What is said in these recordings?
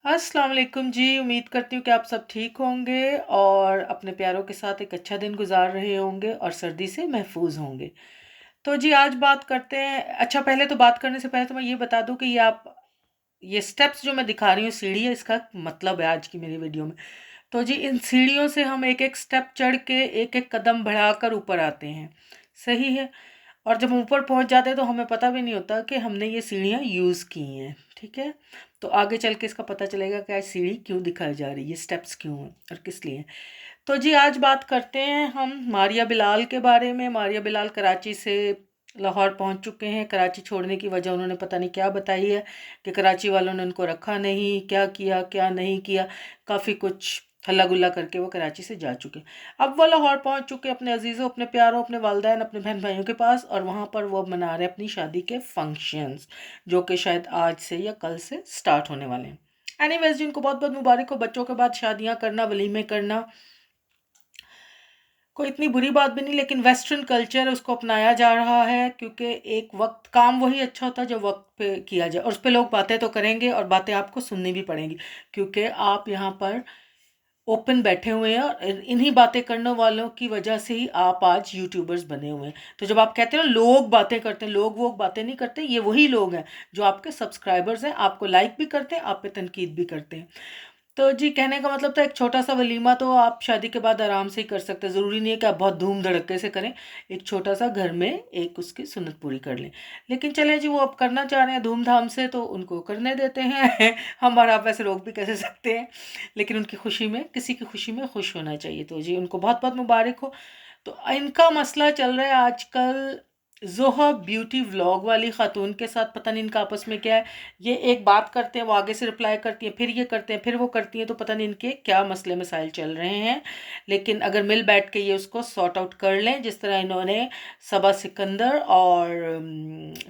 अस्सलाम वालेकुम जी। उम्मीद करती हूँ कि आप सब ठीक होंगे और अपने प्यारों के साथ एक अच्छा दिन गुजार रहे होंगे और सर्दी से महफूज होंगे। तो जी आज बात करते हैं। अच्छा, पहले तो बात करने से पहले तो मैं ये बता दूं कि ये स्टेप्स जो मैं दिखा रही हूँ, सीढ़ी है, इसका मतलब है आज की मेरी वीडियो में। तो जी इन सीढ़ियों से हम एक एक स्टेप चढ़ के एक एक कदम बढ़ाकर ऊपर आते हैं। सही है। और जब हम ऊपर पहुंच जाते हैं तो हमें पता भी नहीं होता कि हमने ये सीढ़ियाँ यूज़ की हैं। ठीक है। तो आगे चल के इसका पता चलेगा कि आज सीढ़ी क्यों दिखाई जा रही है, ये स्टेप्स क्यों हैं और किस लिए हैं। तो जी आज बात करते हैं हम मारिया बिलाल के बारे में। मारिया बिलाल कराची से लाहौर पहुंच चुके हैं। कराची छोड़ने की वजह उन्होंने पता नहीं क्या बताई है कि कराची वालों ने उनको रखा नहीं, क्या किया क्या नहीं किया, काफ़ी कुछ हल्ला गुल्ला करके वो कराची से जा चुके। अब वो लाहौर पहुंच चुके अपने अजीज़ों, अपने प्यारों, अपने वालदैन, अपने बहन भाइयों के पास, और वहाँ पर वो मना रहे अपनी शादी के फंक्शंस, जो कि शायद आज से या कल से स्टार्ट होने वाले हैं। एनीवेज, जिनको बहुत बहुत मुबारक हो। बच्चों के बाद शादियाँ करना, वलीमे करना कोई इतनी बुरी बात भी नहीं, लेकिन वेस्टर्न कल्चर उसको अपनाया जा रहा है क्योंकि एक वक्त काम वही अच्छा होता है जो वक्त पे किया जाए, और उस पर लोग बातें तो करेंगे और बातें आपको सुननी भी पड़ेंगी क्योंकि आप यहाँ पर ओपन बैठे हुए हैं और इन्हीं बातें करने वालों की वजह से ही आप आज यूट्यूबर्स बने हुए हैं। तो जब आप कहते हैं ना लोग बातें करते हैं, लोग वो बातें नहीं करते, ये वही लोग हैं जो आपके सब्सक्राइबर्स हैं, आपको लाइक भी करते हैं, आप पे तनकीद भी करते हैं। तो जी कहने का मतलब था एक छोटा सा वलीमा तो आप शादी के बाद आराम से ही कर सकते हैं। ज़रूरी नहीं है कि आप बहुत धूम धड़क्के से करें। एक छोटा सा घर में एक उसकी सुन्नत पूरी कर लें। लेकिन चले जी, वो अब करना चाह रहे हैं धूमधाम से तो उनको करने देते हैं। हम और आप वैसे रोक भी कैसे सकते हैं, लेकिन उनकी खुशी में, किसी की खुशी में खुश होना चाहिए। तो जी उनको बहुत बहुत मुबारक हो। तो इनका मसला चल रहा है आजकल जोहा ब्यूटी व्लॉग वाली खातून के साथ। पता नहीं इनका आपस में क्या है। ये एक बात करते हैं, वो आगे से रिप्लाई करती हैं, फिर ये करते हैं, फिर वो करती हैं, तो पता नहीं इनके क्या मसले मसाइल चल रहे हैं। लेकिन अगर मिल बैठ के ये उसको सॉर्ट आउट कर लें, जिस तरह इन्होंने सबा सिकंदर और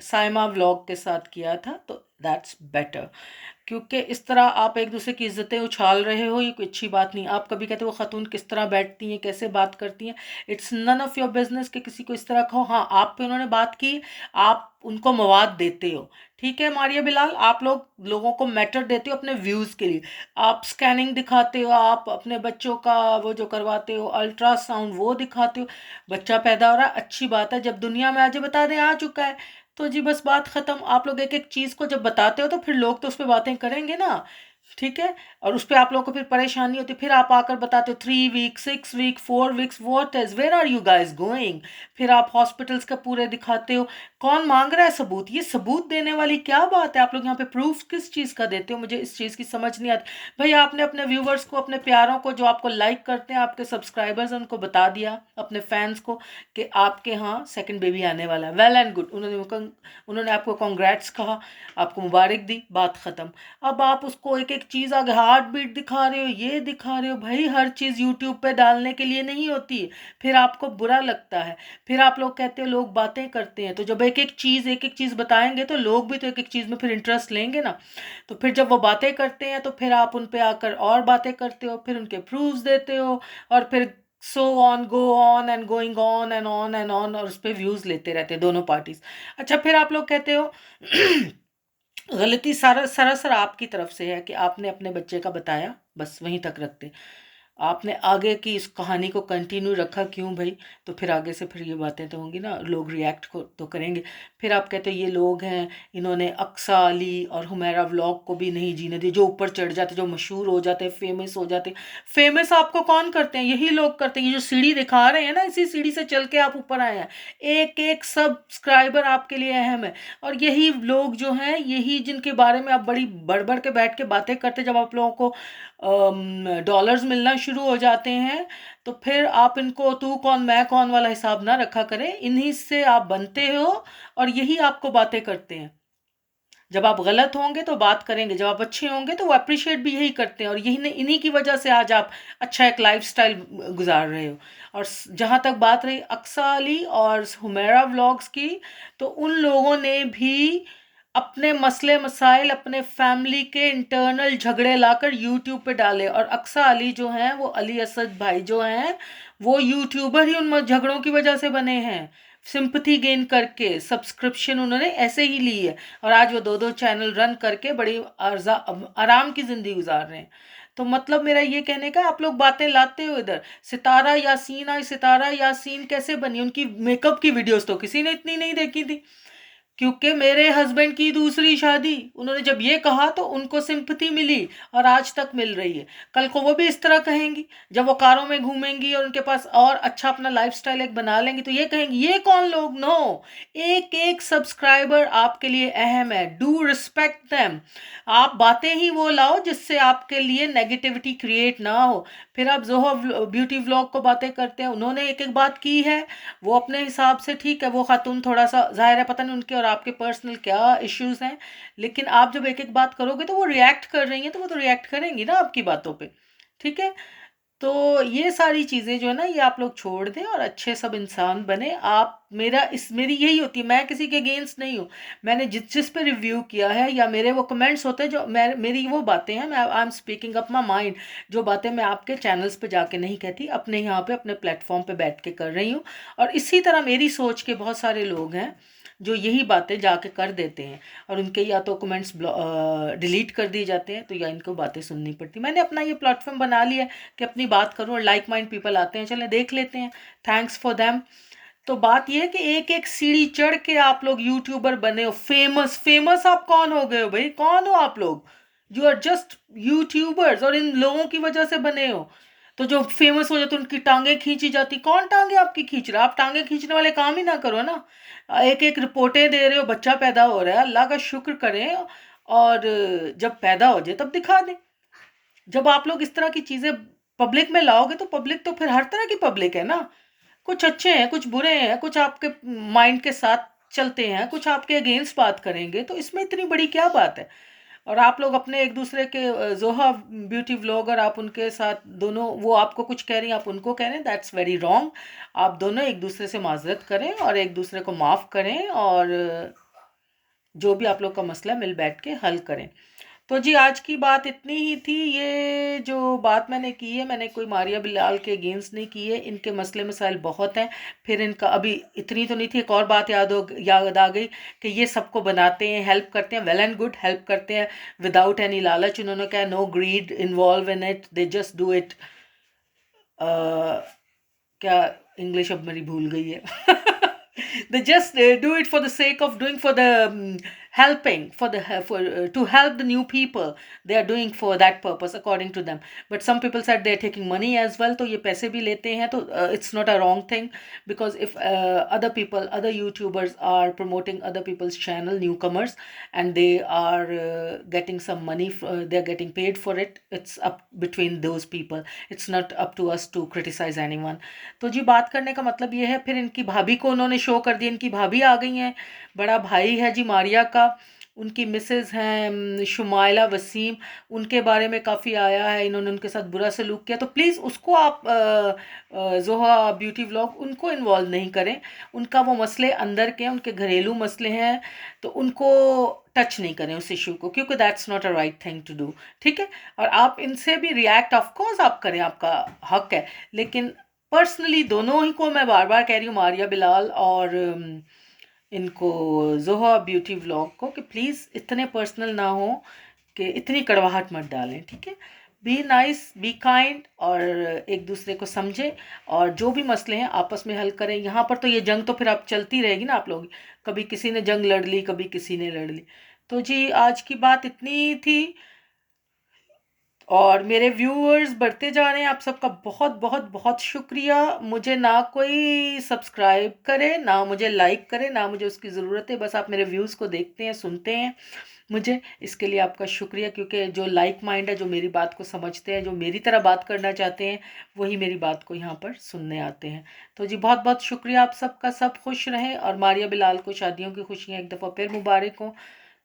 साइमा व्लॉग के साथ किया था, तो दैट्स बेटर। क्योंकि इस तरह आप एक दूसरे की इज्जतें उछाल रहे हो, ये कोई अच्छी बात नहीं। आप कभी कहते हो खातून किस तरह बैठती हैं, कैसे बात करती हैं, it's none of your business कि किसी को इस तरह कहो। हाँ, आप पे उन्होंने बात की, आप उनको मवाद देते हो। ठीक है मारिया बिलाल, आप लोगों को मैटर देते हो अपने व्यूज़ के लिए। आप स्कैनिंग दिखाते हो, आप अपने बच्चों का वो जो करवाते हो अल्ट्रासाउंड वो दिखाते हो। बच्चा पैदा हो रहा है, अच्छी बात है, जब दुनिया में आज बता दें आ चुका है तो जी बस बात ख़त्म। आप लोग एक एक चीज़ को जब बताते हो तो फिर लोग तो उस पर बातें करेंगे ना। ठीक है। और उस पर आप लोगों को फिर परेशानी होती है, फिर आप आकर बताते हो 3 week 6 week 4 weeks, what is, where are you guys going. फिर आप हॉस्पिटल्स का पूरे दिखाते हो। कौन मांग रहा है सबूत? ये सबूत देने वाली क्या बात है? आप लोग यहाँ पे प्रूफ किस चीज़ का देते हो? मुझे इस चीज़ की समझ नहीं आती। भाई आपने अपने व्यूवर्स को, अपने प्यारों को, जो आपको लाइक करते हैं, आपके सब्सक्राइबर्स, उनको बता दिया, अपने फैंस को, कि आपके यहाँ सेकंड बेबी आने वाला है। वेल एंड गुड, उन्होंने आपको कॉन्ग्रेट्स कहा, आपको मुबारक दी, बात ख़त्म। अब आप उसको एक एक चीज़ आगे हार्ट बीट दिखा रहे हो, ये दिखा रहे हो। भाई हर चीज़ यूट्यूब पे डालने के लिए नहीं होती है, फिर आपको बुरा लगता है। फिर आप लोग कहते हो लोग बातें करते हैं, तो जब एक एक चीज़ बताएंगे तो लोग भी तो एक एक चीज़ में फिर इंटरेस्ट लेंगे ना। तो फिर जब वो बातें करते हैं तो फिर आप उन पे आकर और बातें करते हो, फिर उनके प्रूफ्स देते हो, और फिर so on go on and going on and on, और उस पर व्यूज़ लेते रहते हैं दोनों पार्टीज। अच्छा, फिर आप लोग कहते हो गलती सरासर आपकी तरफ से है कि आपने अपने बच्चे का बताया, बस वहीं तक रखते। आपने आगे की इस कहानी को कंटिन्यू रखा क्यों भाई? तो फिर आगे से फिर ये बातें तो होंगी ना, लोग रिएक्ट को तो करेंगे। फिर आप कहते हो ये लोग हैं, इन्होंने अक्सा अली और हुमैरा व्लॉग को भी नहीं जीने दिए, जो ऊपर चढ़ जाते, जो मशहूर हो जाते, फेमस हो जाते। फेमस आपको कौन करते हैं? यही लोग करते हैं। ये जो सीढ़ी दिखा रहे हैं ना, इसी सीढ़ी से चल के आप ऊपर आए हैं। एक एक सब्सक्राइबर आपके लिए अहम है। और यही लोग जो हैं, यही जिनके बारे में आप बड़ी बढ़ बढ़ के बैठ के बातें करते, जब आप लोगों को डॉलर्स मिलना शुरू हो जाते हैं तो फिर आप इनको तू कौन मैं कौन वाला हिसाब ना रखा करें। इन्हीं से आप बनते हो और यही आपको बातें करते हैं। जब आप गलत होंगे तो बात करेंगे, जब आप अच्छे होंगे तो वो अप्रिशिएट भी यही करते हैं, और यही इन्हीं की वजह से आज आप अच्छा एक लाइफस्टाइल गुजार रहे हो। और जहाँ तक बात रही अक्सा अली और हुमैरा व्लॉग्स की, तो उन लोगों ने भी अपने मसले मसाइल, अपने फैमिली के इंटरनल झगड़े लाकर यूट्यूब पे डाले। और अक्सा अली जो हैं, वो अली असद भाई जो हैं, वो यूट्यूबर ही उन झगड़ों की वजह से बने हैं। सिंपथी गेन करके सब्सक्रिप्शन उन्होंने ऐसे ही ली है, और आज वो 2-2 चैनल रन करके बड़ी आराम की ज़िंदगी गुजार रहे हैं। तो मतलब मेरा ये कहने का, आप लोग बातें लाते हो इधर। सितारा यासीन आई, सितारा यासीन कैसे बनी? उनकी मेकअप की वीडियोस तो किसी ने इतनी नहीं देखी थी, क्योंकि मेरे हस्बैंड की दूसरी शादी, उन्होंने जब ये कहा तो उनको सिंपथी मिली और आज तक मिल रही है। कल को वो भी इस तरह कहेंगी, जब वो कारों में घूमेंगी और उनके पास और अच्छा अपना लाइफस्टाइल एक बना लेंगी, तो ये कहेंगी ये कौन लोग। नो, एक एक सब्सक्राइबर आपके लिए अहम है, डू रिस्पेक्ट देम। आप बातें ही वो लाओ जिससे आपके लिए नेगेटिविटी क्रिएट ना हो। फिर आप जोहा ब्यूटी व्लॉग को बातें करते हैं, उन्होंने एक एक बात की है, वो अपने हिसाब से ठीक है, वो खातून थोड़ा सा जाहिर है पता नहीं उनके और आपके पर्सनल क्या इश्यूज हैं, लेकिन आप जब एक एक बात करोगे तो वो रिएक्ट कर रही हैं, तो वो तो रिएक्ट करेंगी ना आपकी बातों पे, ठीक है। तो ये सारी चीज़ें जो है ना, ये आप लोग छोड़ दें और अच्छे सब इंसान बने। आप मेरी यही होती है, मैं किसी के अगेंस्ट नहीं हूँ। मैंने जिस जिस पे रिव्यू किया है या मेरे वो कमेंट्स होते हैं, जो मेरी वो बातें हैं, मैं I am speaking up my mind. जो बातें मैं आपके चैनल्स पे जाके नहीं कहती, अपने यहाँ पे अपने प्लेटफॉर्म पे बैठ के कर रही हूँ। और इसी तरह मेरी सोच के बहुत सारे लोग हैं जो यही बातें जाके कर देते हैं, और उनके या तो कमेंट्स डिलीट कर दिए जाते हैं, तो या इनको बातें सुननी पड़ती। मैंने अपना ये प्लेटफॉर्म बना लिया है कि अपनी बात करूं, और लाइक माइंड पीपल आते हैं, चलें देख लेते हैं, थैंक्स फॉर देम। तो बात यह है कि एक एक सीढ़ी चढ़ के आप लोग यूट्यूबर बने हो, फेमस। फेमस आप कौन हो गए हो भाई? कौन हो आप लोग? यू आर जस्ट यूट्यूबर्स, और इन लोगों की वजह से बने हो। तो जो फेमस हो जाते उनकी टांगे खींची जाती। कौन टांगे आपकी खींच रहा? आप टांगे खींचने वाले काम ही ना करो ना। एक एक रिपोर्टें दे रहे हो, बच्चा पैदा हो रहा है, अल्लाह का शुक्र करें, और जब पैदा हो जाए तब दिखा दें। जब आप लोग इस तरह की चीज़ें पब्लिक में लाओगे, तो पब्लिक तो फिर हर तरह की पब्लिक है ना। कुछ अच्छे हैं, कुछ बुरे हैं, कुछ आपके माइंड के साथ चलते हैं, कुछ आपके अगेंस्ट बात करेंगे, तो इसमें इतनी बड़ी क्या बात है? और आप लोग अपने एक दूसरे के जोहा ब्यूटी व्लॉगर, आप उनके साथ दोनों, वो आपको कुछ कह रही हैं, आप उनको कह रहे हैं, दैट्स वेरी रॉन्ग। आप दोनों एक दूसरे से माजरत करें और एक दूसरे को माफ़ करें, और जो भी आप लोग का मसला मिल बैठ के हल करें। तो जी, आज की बात इतनी ही थी। ये जो बात मैंने की है, मैंने कोई मारिया बिलाल के अगेंस्ट नहीं की है। इनके मसले मसाइल बहुत हैं। फिर इनका अभी इतनी तो नहीं थी, एक और बात याद आ गई कि ये सबको बनाते हैं, हेल्प करते हैं, वेल एंड गुड, हेल्प करते हैं विदाउट एनी लालच। उन्होंने कहा no greed involve in it, they just do it. क्या इंग्लिश अब मेरी भूल गई है। They just do it for the sake of doing, for the helping, for to help the new people. They are doing for that purpose according to them. But some people said they are taking money as well, तो ये पैसे भी लेते हैं, तो it's not a wrong thing, because if other people, other YouTubers are promoting other people's channel, newcomers, and they are getting some money, they are getting paid for it, it's up between those people. It's not up to us to criticize anyone. तो जी, बात करने का मतलब ये है। फिर इनकी भाभी को उन्होंने शो कर दिया, इनकी भाभी आ गई हैं, बड़ा भाई है जी मारिया का, उनकी मिसेस हैं शुमाइला वसीम, उनके बारे में काफ़ी आया है, इन्होंने उनके साथ बुरा सलूक किया। तो प्लीज़ उसको आप जोहा ब्यूटी व्लॉग, उनको इन्वॉल्व नहीं करें। उनका वो मसले अंदर के हैं, उनके घरेलू मसले हैं, तो उनको टच नहीं करें उस इशू को, क्योंकि that's not a right thing to do, ठीक है। और आप इनसे भी रिएक्ट ऑफ कोर्स आप करें, आपका हक है, लेकिन पर्सनली दोनों ही को मैं बार बार कह रही हूँ, मारिया बिलाल और इनको जोहा ब्यूटी व्लॉग को, कि प्लीज़ इतने पर्सनल ना हो, कि इतनी कड़वाहट मत डालें, ठीक है। बी नाइस, बी काइंड, और एक दूसरे को समझें, और जो भी मसले हैं आपस में हल करें। यहाँ पर तो ये जंग तो फिर अब चलती रहेगी ना, आप लोग कभी किसी ने जंग लड़ ली, कभी किसी ने लड़ ली। तो जी, आज की बात इतनी थी, और मेरे व्यूअर्स बढ़ते जा रहे हैं, आप सबका बहुत बहुत बहुत शुक्रिया। मुझे ना कोई सब्सक्राइब करे, ना मुझे लाइक करे, ना मुझे उसकी ज़रूरत है, बस आप मेरे व्यूज़ को देखते हैं, सुनते हैं मुझे, इसके लिए आपका शुक्रिया। क्योंकि जो लाइक माइंड है, जो मेरी बात को समझते हैं, जो मेरी तरह बात करना चाहते हैं, वही मेरी बात को यहाँ पर सुनने आते हैं। तो जी, बहुत बहुत शुक्रिया आप सबका, सब खुश रहें, और मारिया बिलाल को शादियों की खुशियाँ एक दफ़ा फिर मुबारक हो।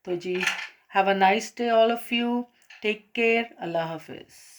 तो जी, have a nice day all of you, take care, अल्लाह हाफिज़।